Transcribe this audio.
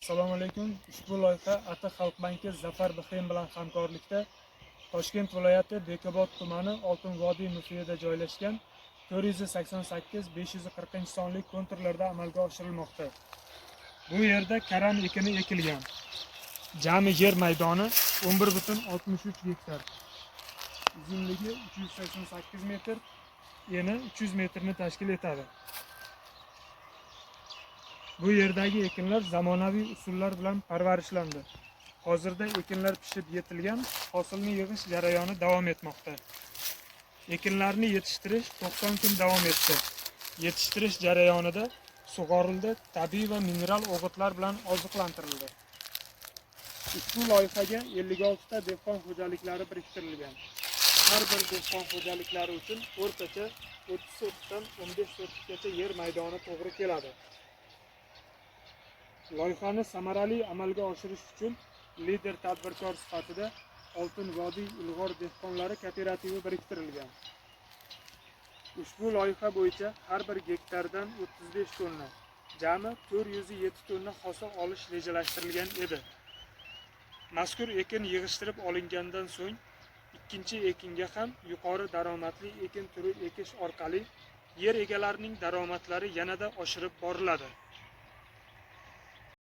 Assalomu alaykum. Ushbu loyiha Ata Xalq banki Zafar Bixem bilan hamkorlikda Toshkent viloyati Bekobod tumani Oltin Vodiy mufiyida joylashgan 488-540 sonli konturlarda amalga oshirilmoqda. Bu yerda karam ekini ekilgan. Jami yer maydoni 11,63 gektar. Uzunligi 388 metr, eni 300 metrni tashkil etadi. Bu yerdagi ekinlar zamonaviy usullar bilan parvarishlandi. Hozirda ekinlar pishib yetilgan, hosilni yig'ish jarayoni davom etmoqda. Ekinlarni yetishtirish 90 kun davom etdi. Yetishtirish jarayonida sug'orildi, tabiiy va mineral o'g'itlar bilan oziqlantirildi. Ushbu loyihaga 56 ta dehqon xo'jaliklari biriktirilgan. Har bir dehqon xo'jaliklari uchun o'rtacha 30 sotixdan 15 sotikgacha yer maydoni to'g'ri keladi. Loyihani samarali amalga oshirish uchun lider tadbirkor sifatida Oltin Vodiy Ilg'or dehqonlari kooperativi biriktirilgan. Ushbu loyiha bo'yicha har bir gektardan 35 tonna, jami 407 tonna hosil olish rejalashtirilgan edi. Mazkur ekin yig'ishtirib olingandan so'ng ikkinchi ekinga ham yuqori daromadli ekin turi ekish orqali yer egalarining daromadlari yanada oshirib boriladi.